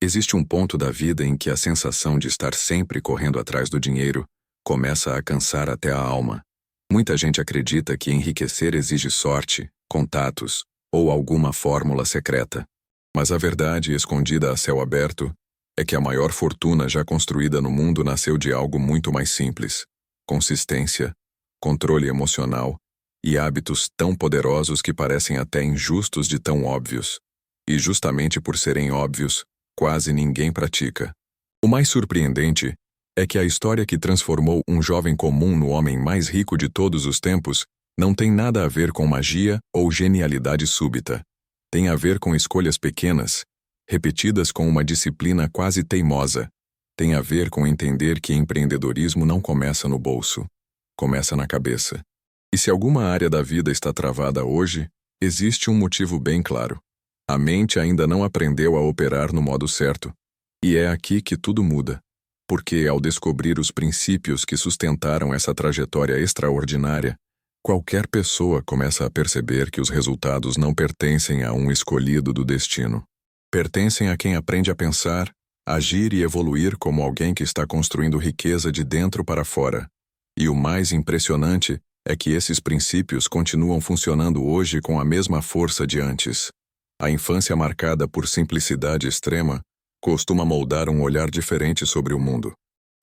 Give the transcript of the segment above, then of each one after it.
Existe um ponto da vida em que a sensação de estar sempre correndo atrás do dinheiro começa a cansar até a alma. Muita gente acredita que enriquecer exige sorte, contatos ou alguma fórmula secreta. Mas a verdade escondida a céu aberto é que a maior fortuna já construída no mundo nasceu de algo muito mais simples: consistência, controle emocional e hábitos tão poderosos que parecem até injustos de tão óbvios. E justamente por serem óbvios, quase ninguém pratica. O mais surpreendente é que a história que transformou um jovem comum no homem mais rico de todos os tempos não tem nada a ver com magia ou genialidade súbita. Tem a ver com escolhas pequenas, repetidas com uma disciplina quase teimosa. Tem a ver com entender que empreendedorismo não começa no bolso, começa na cabeça. E se alguma área da vida está travada hoje, existe um motivo bem claro. A mente ainda não aprendeu a operar no modo certo. E é aqui que tudo muda. Porque, ao descobrir os princípios que sustentaram essa trajetória extraordinária, qualquer pessoa começa a perceber que os resultados não pertencem a um escolhido do destino. Pertencem a quem aprende a pensar, agir e evoluir como alguém que está construindo riqueza de dentro para fora. E o mais impressionante é que esses princípios continuam funcionando hoje com a mesma força de antes. A infância marcada por simplicidade extrema costuma moldar um olhar diferente sobre o mundo.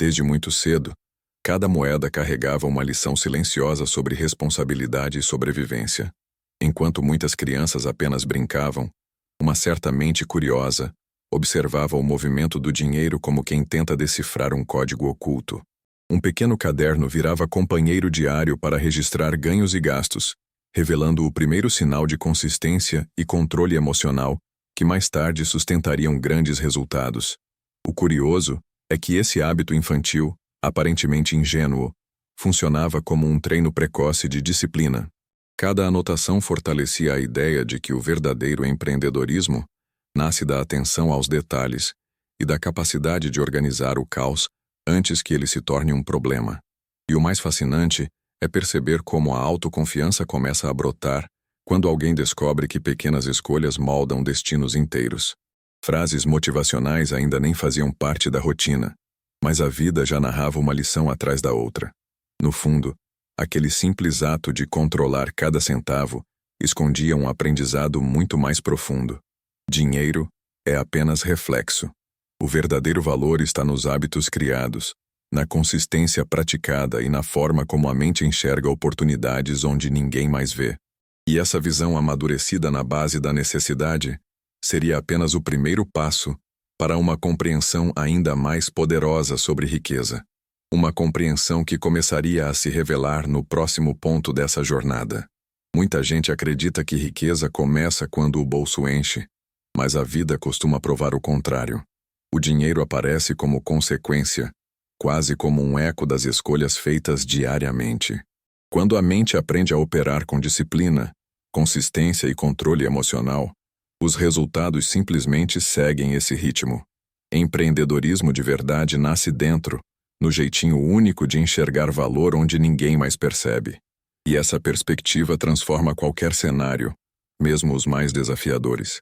Desde muito cedo, cada moeda carregava uma lição silenciosa sobre responsabilidade e sobrevivência. Enquanto muitas crianças apenas brincavam, uma certa mente curiosa observava o movimento do dinheiro como quem tenta decifrar um código oculto. Um pequeno caderno virava companheiro diário para registrar ganhos e gastos, revelando o primeiro sinal de consistência e controle emocional que mais tarde sustentariam grandes resultados. O curioso é que esse hábito infantil, aparentemente ingênuo, funcionava como um treino precoce de disciplina. Cada anotação fortalecia a ideia de que o verdadeiro empreendedorismo nasce da atenção aos detalhes e da capacidade de organizar o caos antes que ele se torne um problema. E o mais fascinante é perceber como a autoconfiança começa a brotar quando alguém descobre que pequenas escolhas moldam destinos inteiros. Frases motivacionais ainda nem faziam parte da rotina, mas a vida já narrava uma lição atrás da outra. No fundo, aquele simples ato de controlar cada centavo escondia um aprendizado muito mais profundo. Dinheiro é apenas reflexo. O verdadeiro valor está nos hábitos criados, na consistência praticada e na forma como a mente enxerga oportunidades onde ninguém mais vê. E essa visão amadurecida na base da necessidade seria apenas o primeiro passo para uma compreensão ainda mais poderosa sobre riqueza. Uma compreensão que começaria a se revelar no próximo ponto dessa jornada. Muita gente acredita que riqueza começa quando o bolso enche, mas a vida costuma provar o contrário. O dinheiro aparece como consequência, quase como um eco das escolhas feitas diariamente. Quando a mente aprende a operar com disciplina, consistência e controle emocional, os resultados simplesmente seguem esse ritmo. Empreendedorismo de verdade nasce dentro, no jeitinho único de enxergar valor onde ninguém mais percebe. E essa perspectiva transforma qualquer cenário, mesmo os mais desafiadores.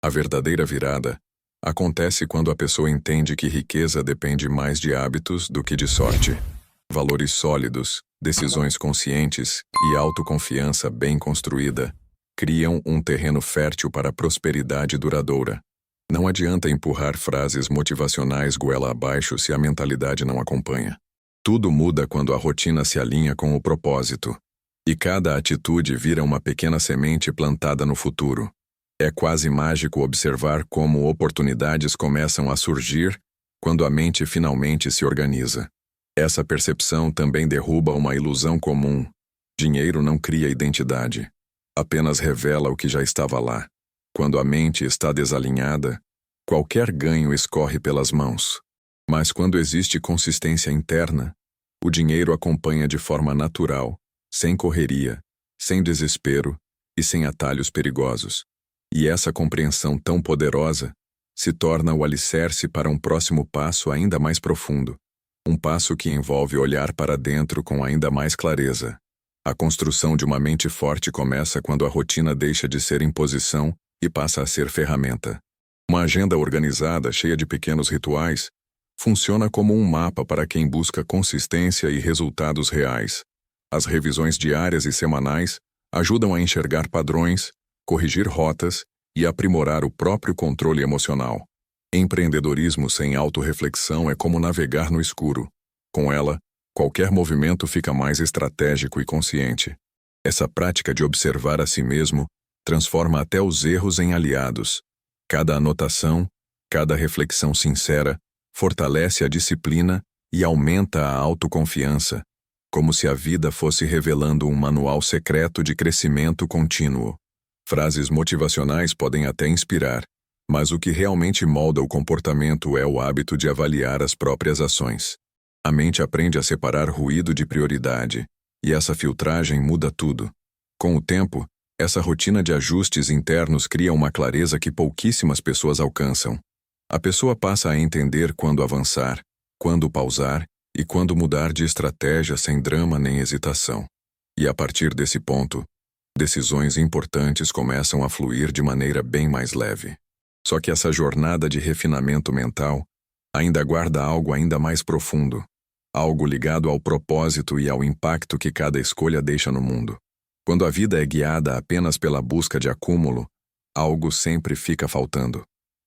A verdadeira virada acontece quando a pessoa entende que riqueza depende mais de hábitos do que de sorte. Valores sólidos, decisões conscientes e autoconfiança bem construída criam um terreno fértil para a prosperidade duradoura. Não adianta empurrar frases motivacionais goela abaixo se a mentalidade não acompanha. Tudo muda quando a rotina se alinha com o propósito, e cada atitude vira uma pequena semente plantada no futuro. É quase mágico observar como oportunidades começam a surgir quando a mente finalmente se organiza. Essa percepção também derruba uma ilusão comum. Dinheiro não cria identidade. Apenas revela o que já estava lá. Quando a mente está desalinhada, qualquer ganho escorre pelas mãos. Mas quando existe consistência interna, o dinheiro acompanha de forma natural, sem correria, sem desespero e sem atalhos perigosos. E essa compreensão tão poderosa se torna o alicerce para um próximo passo ainda mais profundo. Um passo que envolve olhar para dentro com ainda mais clareza. A construção de uma mente forte começa quando a rotina deixa de ser imposição e passa a ser ferramenta. Uma agenda organizada, cheia de pequenos rituais, funciona como um mapa para quem busca consistência e resultados reais. As revisões diárias e semanais ajudam a enxergar padrões, corrigir rotas e aprimorar o próprio controle emocional. Empreendedorismo sem autorreflexão é como navegar no escuro. Com ela, qualquer movimento fica mais estratégico e consciente. Essa prática de observar a si mesmo transforma até os erros em aliados. Cada anotação, cada reflexão sincera, fortalece a disciplina e aumenta a autoconfiança, como se a vida fosse revelando um manual secreto de crescimento contínuo. Frases motivacionais podem até inspirar, mas o que realmente molda o comportamento é o hábito de avaliar as próprias ações. A mente aprende a separar ruído de prioridade, e essa filtragem muda tudo. Com o tempo, essa rotina de ajustes internos cria uma clareza que pouquíssimas pessoas alcançam. A pessoa passa a entender quando avançar, quando pausar e quando mudar de estratégia sem drama nem hesitação. E a partir desse ponto, decisões importantes começam a fluir de maneira bem mais leve. Só que essa jornada de refinamento mental ainda guarda algo ainda mais profundo, algo ligado ao propósito e ao impacto que cada escolha deixa no mundo. Quando a vida é guiada apenas pela busca de acúmulo, algo sempre fica faltando.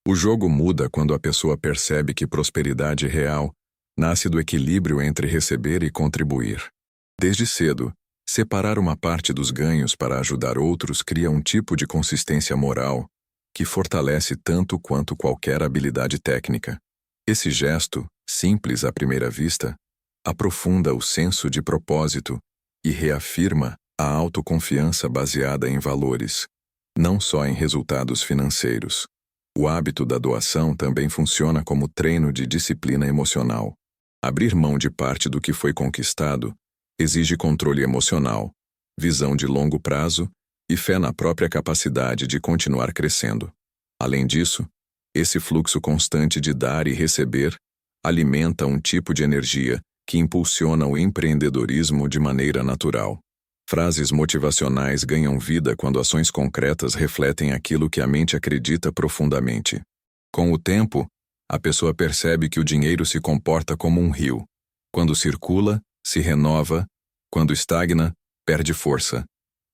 O jogo muda quando a pessoa percebe que prosperidade real nasce do equilíbrio entre receber e contribuir. Desde cedo, separar uma parte dos ganhos para ajudar outros cria um tipo de consistência moral que fortalece tanto quanto qualquer habilidade técnica. Esse gesto, simples à primeira vista, aprofunda o senso de propósito e reafirma a autoconfiança baseada em valores, não só em resultados financeiros. O hábito da doação também funciona como treino de disciplina emocional. Abrir mão de parte do que foi conquistado exige controle emocional, visão de longo prazo e fé na própria capacidade de continuar crescendo. Além disso, esse fluxo constante de dar e receber alimenta um tipo de energia que impulsiona o empreendedorismo de maneira natural. Frases motivacionais ganham vida quando ações concretas refletem aquilo que a mente acredita profundamente. Com o tempo, a pessoa percebe que o dinheiro se comporta como um rio. Quando circula, se renova, quando estagna, perde força.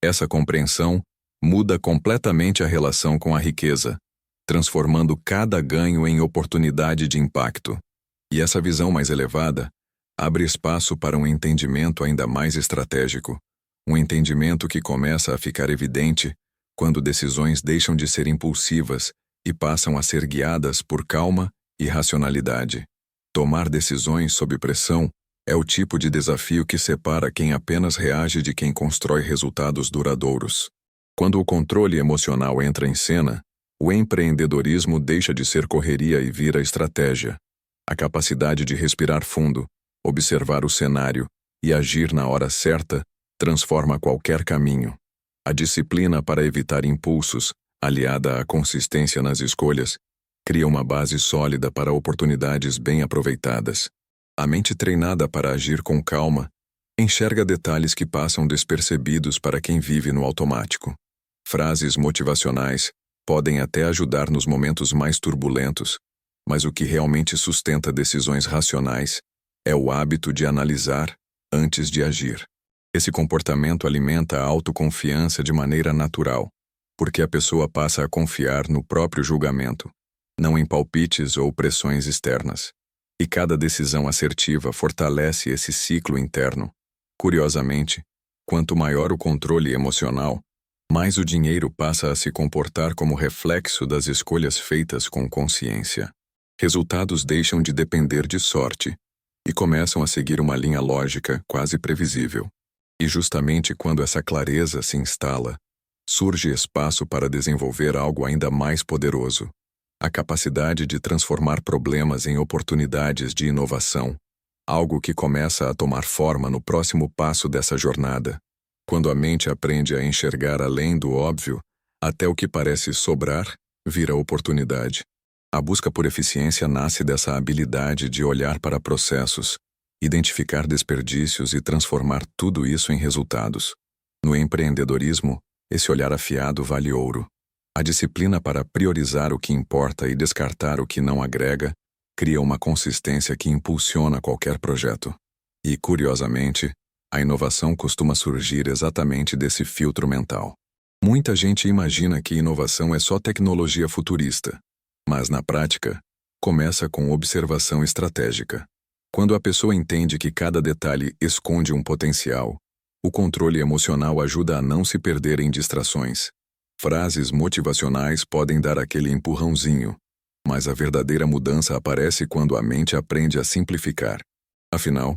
Essa compreensão muda completamente a relação com a riqueza, transformando cada ganho em oportunidade de impacto. E essa visão mais elevada abre espaço para um entendimento ainda mais estratégico. Um entendimento que começa a ficar evidente quando decisões deixam de ser impulsivas e passam a ser guiadas por calma e racionalidade. Tomar decisões sob pressão é o tipo de desafio que separa quem apenas reage de quem constrói resultados duradouros. Quando o controle emocional entra em cena, o empreendedorismo deixa de ser correria e vira estratégia. A capacidade de respirar fundo, observar o cenário e agir na hora certa transforma qualquer caminho. A disciplina para evitar impulsos, aliada à consistência nas escolhas, cria uma base sólida para oportunidades bem aproveitadas. A mente treinada para agir com calma enxerga detalhes que passam despercebidos para quem vive no automático. Frases motivacionais podem até ajudar nos momentos mais turbulentos, mas o que realmente sustenta decisões racionais é o hábito de analisar antes de agir. Esse comportamento alimenta a autoconfiança de maneira natural, porque a pessoa passa a confiar no próprio julgamento, não em palpites ou pressões externas. E cada decisão assertiva fortalece esse ciclo interno. Curiosamente, quanto maior o controle emocional, mais o dinheiro passa a se comportar como reflexo das escolhas feitas com consciência. Resultados deixam de depender de sorte e começam a seguir uma linha lógica quase previsível. E justamente quando essa clareza se instala, surge espaço para desenvolver algo ainda mais poderoso: a capacidade de transformar problemas em oportunidades de inovação, algo que começa a tomar forma no próximo passo dessa jornada. Quando a mente aprende a enxergar além do óbvio, até o que parece sobrar vira oportunidade. A busca por eficiência nasce dessa habilidade de olhar para processos, identificar desperdícios e transformar tudo isso em resultados. No empreendedorismo, esse olhar afiado vale ouro. A disciplina para priorizar o que importa e descartar o que não agrega cria uma consistência que impulsiona qualquer projeto. E, curiosamente, a inovação costuma surgir exatamente desse filtro mental. Muita gente imagina que inovação é só tecnologia futurista, mas, na prática, começa com observação estratégica. Quando a pessoa entende que cada detalhe esconde um potencial, o controle emocional ajuda a não se perder em distrações. Frases motivacionais podem dar aquele empurrãozinho, mas a verdadeira mudança aparece quando a mente aprende a simplificar. Afinal,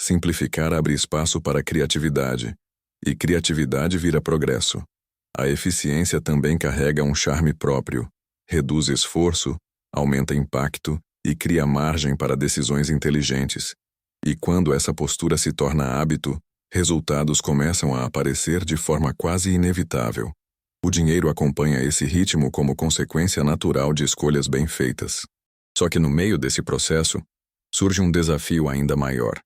simplificar abre espaço para criatividade, e criatividade vira progresso. A eficiência também carrega um charme próprio, reduz esforço, aumenta impacto e cria margem para decisões inteligentes. E quando essa postura se torna hábito, resultados começam a aparecer de forma quase inevitável. O dinheiro acompanha esse ritmo como consequência natural de escolhas bem feitas. Só que no meio desse processo, surge um desafio ainda maior: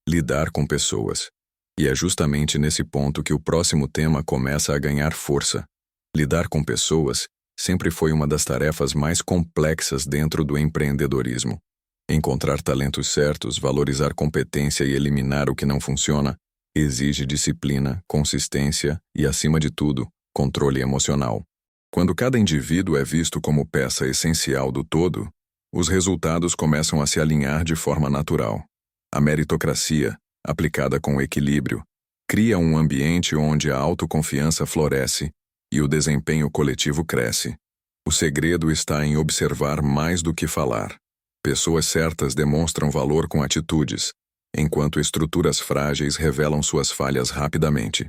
lidar com pessoas. E é justamente nesse ponto que o próximo tema começa a ganhar força. Lidar com pessoas sempre foi uma das tarefas mais complexas dentro do empreendedorismo. Encontrar talentos certos, valorizar competência e eliminar o que não funciona exige disciplina, consistência e, acima de tudo, controle emocional. Quando cada indivíduo é visto como peça essencial do todo, os resultados começam a se alinhar de forma natural. A meritocracia, aplicada com equilíbrio, cria um ambiente onde a autoconfiança floresce e o desempenho coletivo cresce. O segredo está em observar mais do que falar. Pessoas certas demonstram valor com atitudes, enquanto estruturas frágeis revelam suas falhas rapidamente.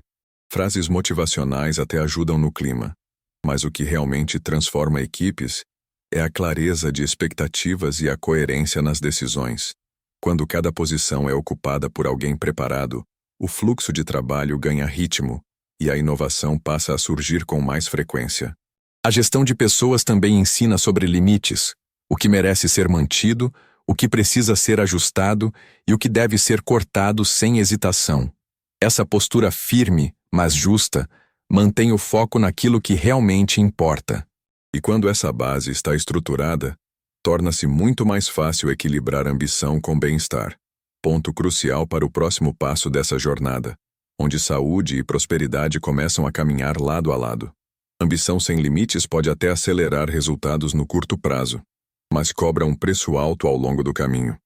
Frases motivacionais até ajudam no clima, mas o que realmente transforma equipes é a clareza de expectativas e a coerência nas decisões. Quando cada posição é ocupada por alguém preparado, o fluxo de trabalho ganha ritmo e a inovação passa a surgir com mais frequência. A gestão de pessoas também ensina sobre limites, o que merece ser mantido, o que precisa ser ajustado e o que deve ser cortado sem hesitação. Essa postura firme, mas justa, mantém o foco naquilo que realmente importa. E quando essa base está estruturada, torna-se muito mais fácil equilibrar ambição com bem-estar. Ponto crucial para o próximo passo dessa jornada, onde saúde e prosperidade começam a caminhar lado a lado. Ambição sem limites pode até acelerar resultados no curto prazo, mas cobra um preço alto ao longo do caminho.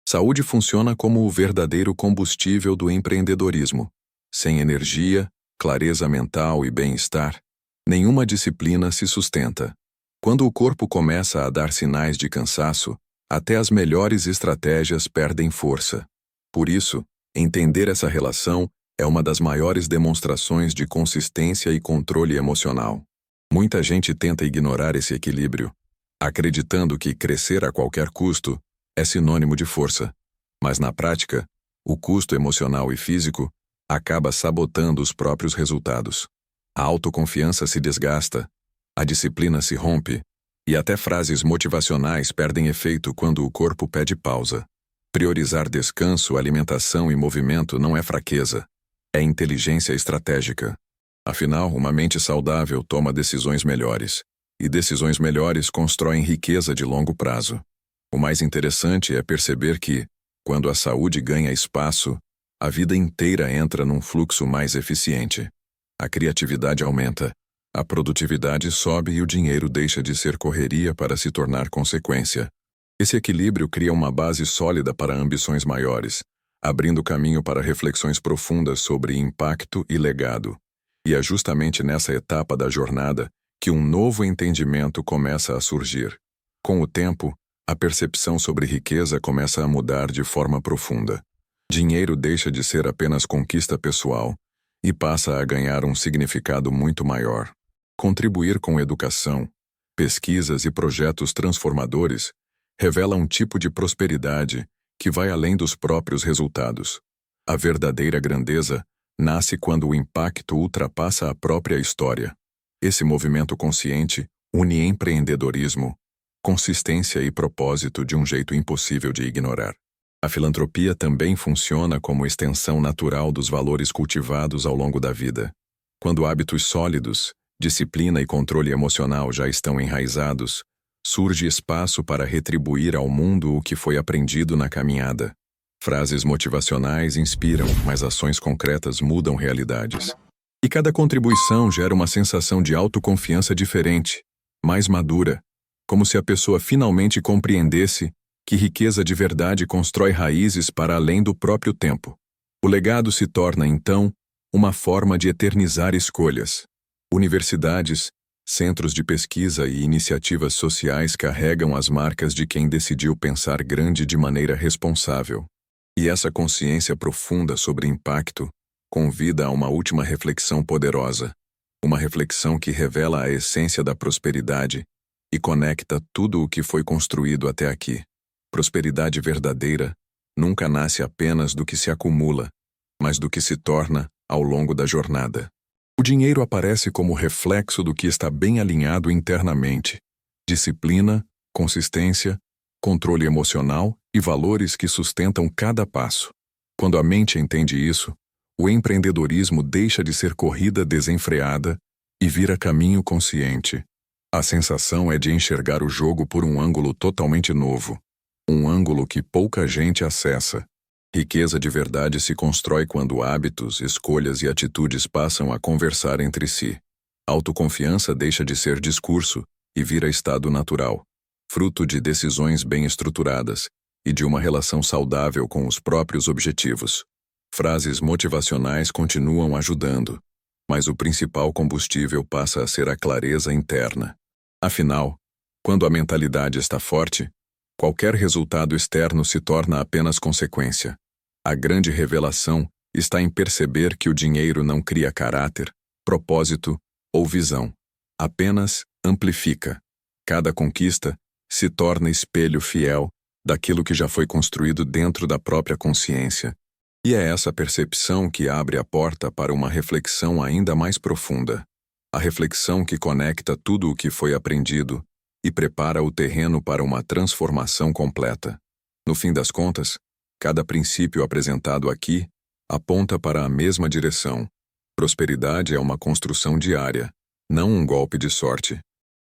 Saúde funciona como o verdadeiro combustível do empreendedorismo. Sem energia, clareza mental e bem-estar, nenhuma disciplina se sustenta. Quando o corpo começa a dar sinais de cansaço, até as melhores estratégias perdem força. Por isso, entender essa relação é uma das maiores demonstrações de consistência e controle emocional. Muita gente tenta ignorar esse equilíbrio, acreditando que crescer a qualquer custo é sinônimo de força. Mas na prática, o custo emocional e físico acaba sabotando os próprios resultados. A autoconfiança se desgasta, a disciplina se rompe, e até frases motivacionais perdem efeito quando o corpo pede pausa. Priorizar descanso, alimentação e movimento não é fraqueza, é inteligência estratégica. Afinal, uma mente saudável toma decisões melhores, e decisões melhores constroem riqueza de longo prazo. O mais interessante é perceber que, quando a saúde ganha espaço, a vida inteira entra num fluxo mais eficiente. A criatividade aumenta, a produtividade sobe e o dinheiro deixa de ser correria para se tornar consequência. Esse equilíbrio cria uma base sólida para ambições maiores, abrindo caminho para reflexões profundas sobre impacto e legado. E é justamente nessa etapa da jornada que um novo entendimento começa a surgir. Com o tempo, a percepção sobre riqueza começa a mudar de forma profunda. Dinheiro deixa de ser apenas conquista pessoal e passa a ganhar um significado muito maior. Contribuir com educação, pesquisas e projetos transformadores revela um tipo de prosperidade que vai além dos próprios resultados. A verdadeira grandeza nasce quando o impacto ultrapassa a própria história. Esse movimento consciente une empreendedorismo, consistência e propósito de um jeito impossível de ignorar. A filantropia também funciona como extensão natural dos valores cultivados ao longo da vida. Quando hábitos sólidos, disciplina e controle emocional já estão enraizados, surge espaço para retribuir ao mundo o que foi aprendido na caminhada. Frases motivacionais inspiram, mas ações concretas mudam realidades. E cada contribuição gera uma sensação de autoconfiança diferente, mais madura, como se a pessoa finalmente compreendesse que riqueza de verdade constrói raízes para além do próprio tempo. O legado se torna, então, uma forma de eternizar escolhas. Universidades, centros de pesquisa e iniciativas sociais carregam as marcas de quem decidiu pensar grande de maneira responsável. E essa consciência profunda sobre impacto convida a uma última reflexão poderosa, uma reflexão que revela a essência da prosperidade e conecta tudo o que foi construído até aqui. Prosperidade verdadeira nunca nasce apenas do que se acumula, mas do que se torna ao longo da jornada. O dinheiro aparece como reflexo do que está bem alinhado internamente: disciplina, consistência, controle emocional e valores que sustentam cada passo. Quando a mente entende isso, o empreendedorismo deixa de ser corrida desenfreada e vira caminho consciente. A sensação é de enxergar o jogo por um ângulo totalmente novo, um ângulo que pouca gente acessa. Riqueza de verdade se constrói quando hábitos, escolhas e atitudes passam a conversar entre si. Autoconfiança deixa de ser discurso e vira estado natural, fruto de decisões bem estruturadas e de uma relação saudável com os próprios objetivos. Frases motivacionais continuam ajudando, mas o principal combustível passa a ser a clareza interna. Afinal, quando a mentalidade está forte, qualquer resultado externo se torna apenas consequência. A grande revelação está em perceber que o dinheiro não cria caráter, propósito ou visão. Apenas amplifica. Cada conquista se torna espelho fiel daquilo que já foi construído dentro da própria consciência. E é essa percepção que abre a porta para uma reflexão ainda mais profunda. A reflexão que conecta tudo o que foi aprendido e prepara o terreno para uma transformação completa. No fim das contas, cada princípio apresentado aqui aponta para a mesma direção. Prosperidade é uma construção diária, não um golpe de sorte.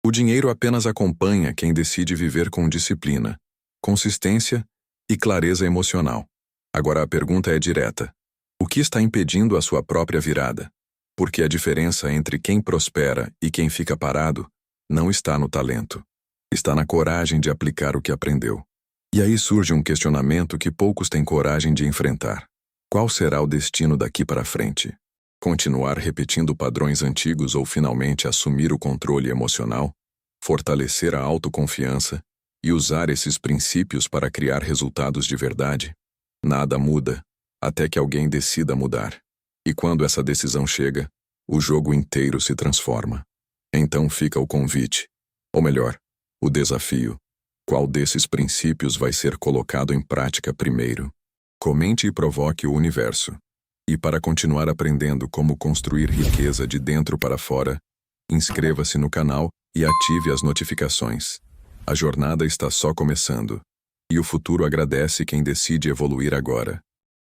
O dinheiro apenas acompanha quem decide viver com disciplina, consistência e clareza emocional. Agora a pergunta é direta: o que está impedindo a sua própria virada? Porque a diferença entre quem prospera e quem fica parado não está no talento. Está na coragem de aplicar o que aprendeu. E aí surge um questionamento que poucos têm coragem de enfrentar. Qual será o destino daqui para frente? Continuar repetindo padrões antigos ou finalmente assumir o controle emocional, fortalecer a autoconfiança e usar esses princípios para criar resultados de verdade? Nada muda até que alguém decida mudar. E quando essa decisão chega, o jogo inteiro se transforma. Então fica o convite, ou melhor, o desafio. Qual desses princípios vai ser colocado em prática primeiro? Comente e provoque o universo. E para continuar aprendendo como construir riqueza de dentro para fora, inscreva-se no canal e ative as notificações. A jornada está só começando. E o futuro agradece quem decide evoluir agora.